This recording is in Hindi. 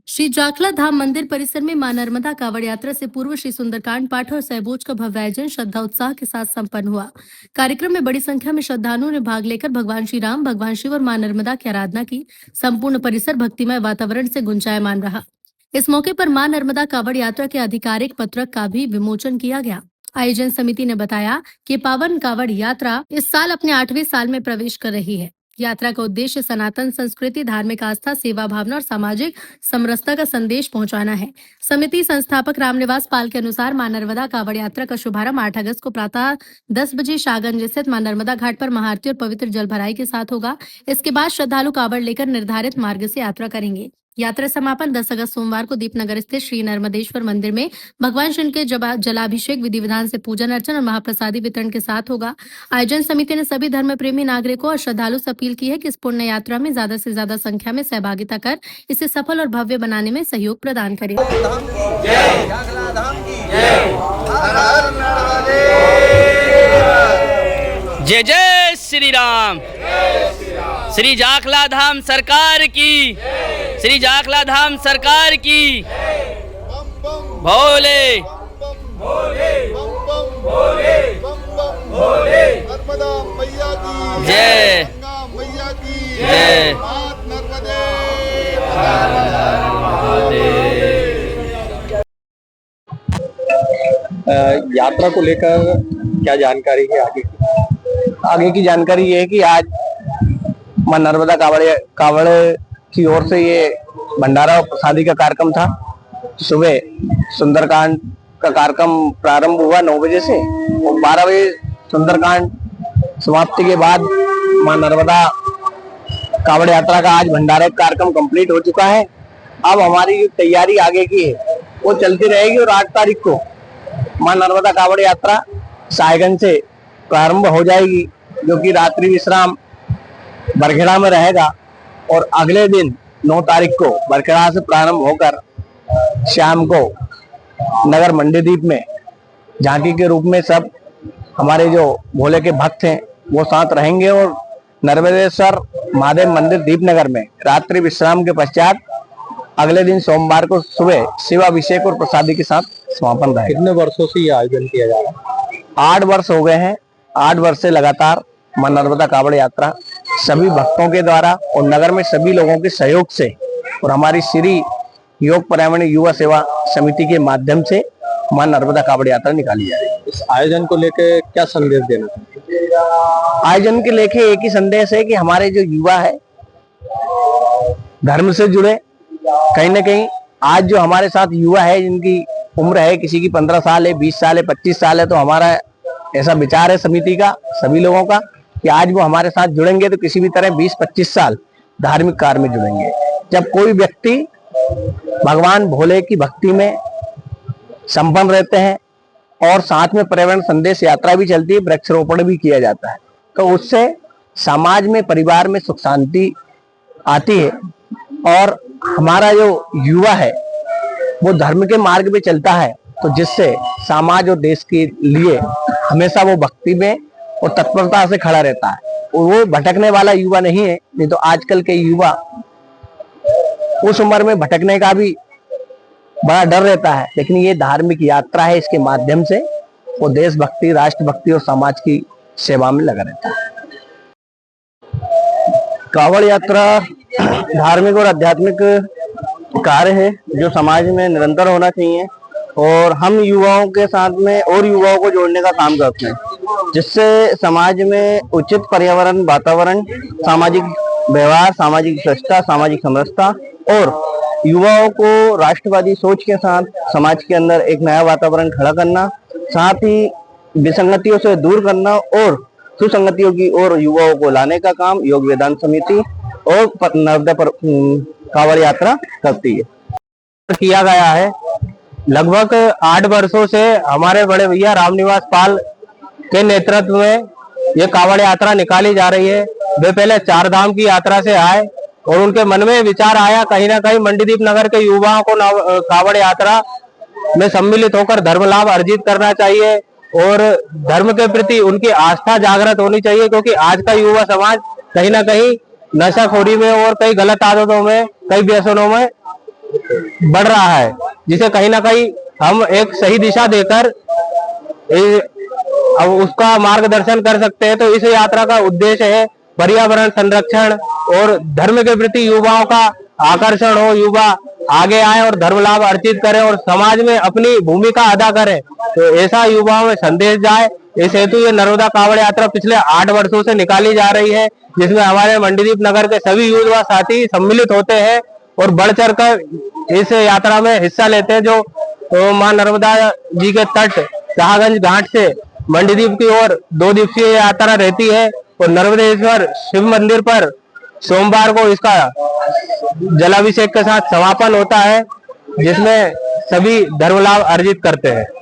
श्री जाखला धाम मंदिर परिसर में मां नर्मदा कावड़ यात्रा से पूर्व श्री सुंदरकांड पाठ और सहबोज का भव्य आयोजन श्रद्धा उत्साह के साथ संपन्न हुआ। कार्यक्रम में बड़ी संख्या में श्रद्धालुओं ने भाग लेकर भगवान श्री राम, भगवान शिव और मां नर्मदा की आराधना की। संपूर्ण परिसर भक्तिमय वातावरण से गुंजायमान रहा। इस मौके पर मां नर्मदा कावड़ यात्रा के आधिकारिक पत्रक का भी विमोचन किया गया। आयोजन समिति ने बताया कि पावन कावड़ यात्रा इस साल अपने 8वें साल में प्रवेश कर रही है। यात्रा का उद्देश्य सनातन संस्कृति, धार्मिक आस्था, सेवा भावना और सामाजिक समरसता का संदेश पहुंचाना है। समिति संस्थापक रामनिवास पाल के अनुसार मां नर्मदा कावड़ यात्रा का शुभारंभ 8 अगस्त को प्रातः 10 बजे शाहगंज स्थित मां नर्मदा घाट पर महाआरती और पवित्र जल भराई के साथ होगा। इसके बाद श्रद्धालु कावड़ लेकर निर्धारित मार्ग से यात्रा करेंगे। यात्रा समापन 10 अगस्त सोमवार को दीपनगर स्थित श्री नर्मदेश्वर मंदिर में भगवान शिव के जलाभिषेक, विधि विधान से पूजन अर्चन और महाप्रसादी वितरण के साथ होगा। आयोजन समिति ने सभी धर्म प्रेमी नागरिकों और श्रद्धालु से अपील की है कि इस पुण्य यात्रा में ज्यादा से ज्यादा संख्या में सहभागिता कर इसे सफल और भव्य बनाने में सहयोग प्रदान करें। जय जय श्री राम। श्री जाखला धाम सरकार की, श्री जाखला धाम सरकार की। भोले नर्मदा मैया की जय, गंगा मैया की जय। मात नर्मदे। यात्रा को लेकर क्या जानकारी है आगे की जानकारी ये है कि आज मां नर्मदा कावड़ की ओर से ये भंडारा और प्रसादी का कार्यक्रम था। सुबह सुंदरकांड का कार्यक्रम प्रारंभ हुआ 9 बजे से और 12 बजे सुंदरकांड समाप्ति के बाद मां नर्मदा कावड़ यात्रा का आज भंडारा कार्यक्रम कंप्लीट हो चुका है। अब हमारी जो तैयारी आगे की है वो चलती रहेगी और 8 तारीख को मां नर्मदा कावड़ यात्रा साहेबगंज से प्रारंभ हो जाएगी, जो कि रात्रि विश्राम बरखेड़ा में रहेगा और अगले दिन 9 तारीख को बरखेड़ा से प्रारंभ होकर शाम को नगर मंडीदीप में झांकी के रूप में सब हमारे जो भोले के भक्त हैं वो साथ रहेंगे और नर्मदेश्वर महादेव मंदिर दीपनगर में रात्रि विश्राम के पश्चात अगले दिन सोमवार को सुबह शिवाभिषेक और प्रसादी के साथ समापन रहेगा। कितने वर्षों से ये आयोजन किया जा रहा है? 8 वर्ष हो गए हैं। 8 वर्ष से लगातार मां नर्मदा कावड़ यात्रा सभी भक्तों के द्वारा और नगर में सभी लोगों के सहयोग से और हमारी श्री योग पर्यावरण युवा सेवा समिति के माध्यम से मां नर्मदा कावड़ यात्रा निकाली जा रही है। इस आयोजन को लेकर क्या संदेश देना चाहते हैं? आयोजन के लेके एक ही संदेश है कि हमारे जो युवा है धर्म से जुड़े। कहीं ना कहीं आज जो हमारे साथ युवा है जिनकी उम्र है, किसी की 15 साल है, 20 साल है, 25 साल है, तो हमारा ऐसा विचार है समिति का, सभी लोगों का, कि आज वो हमारे साथ जुड़ेंगे तो किसी भी तरह 20-25 साल धार्मिक कार्य में जुड़ेंगे। जब कोई व्यक्ति भगवान भोले की भक्ति में संपन्न रहते हैं और साथ में पर्यावरण संदेश यात्रा भी चलती है, वृक्षारोपण भी किया जाता है, तो उससे समाज में, परिवार में सुख शांति आती है। और हमारा जो युवा है वो धर्म के मार्ग पे चलता है, तो जिससे समाज और देश के लिए हमेशा वो भक्ति में और तत्परता से खड़ा रहता है। वो भटकने वाला युवा नहीं है, नहीं तो आजकल के युवा उस उम्र में भटकने का भी बड़ा डर रहता है, लेकिन ये धार्मिक यात्रा है, इसके माध्यम से वो देशभक्ति, राष्ट्रभक्ति और समाज की सेवा में लगा रहता है। कावड़ यात्रा धार्मिक और आध्यात्मिक कार्य है जो समाज में निरंतर होना चाहिए और हम युवाओं के साथ में और युवाओं को जोड़ने का काम करते हैं, जिससे समाज में उचित पर्यावरण, वातावरण, सामाजिक व्यवहार, सामाजिक स्वच्छता, सामाजिक समरसता और युवाओं को राष्ट्रवादी सोच के साथ समाज के अंदर एक नया वातावरण खड़ा करना, साथ ही विसंगतियों से दूर करना और सुसंगतियों की ओर युवाओं को लाने का काम योग वेदांत समिति और नर्मदा कावड़ यात्रा करती है। किया गया है लगभग 8 वर्षों से हमारे बड़े भैया रामनिवास पाल के नेतृत्व में ये कावड़ यात्रा निकाली जा रही है। वे पहले 4 धाम की यात्रा से आए और उनके मन में विचार आया कहीं ना कहीं मंडीदीप नगर के युवाओं को कावड़ यात्रा में सम्मिलित होकर धर्म लाभ अर्जित करना चाहिए और धर्म के प्रति उनकी आस्था जागृत होनी चाहिए, क्योंकि आज का युवा समाज कहीं ना कहीं नशाखोरी में और कई गलत आदतों में, कई व्यसनों में बढ़ रहा है, जिसे कहीं ना कहीं हम एक सही दिशा देकर अब उसका मार्गदर्शन कर सकते हैं। तो इस यात्रा का उद्देश्य है पर्यावरण संरक्षण और धर्म के प्रति युवाओं का आकर्षण हो, युवा आगे आए और धर्म लाभ अर्जित करें और समाज में अपनी भूमिका अदा करें। तो ऐसा युवाओं में संदेश जाए, इस हेतु ये नर्मदा कावड़ यात्रा पिछले 8 वर्षों से निकाली जा रही है, जिसमें हमारे मंडीदीप नगर के सभी युवा साथी सम्मिलित होते हैं और बढ़ चढ़ कर इस यात्रा में हिस्सा लेते हैं। जो मां नर्मदा जी के तट शाहगंज घाट से मंडीदीप की ओर 2 दिवसीय यात्रा रहती है और नर्मदेश्वर शिव मंदिर पर सोमवार को इसका जलाभिषेक के साथ समापन होता है, जिसमें सभी धर्म लाभ अर्जित करते हैं।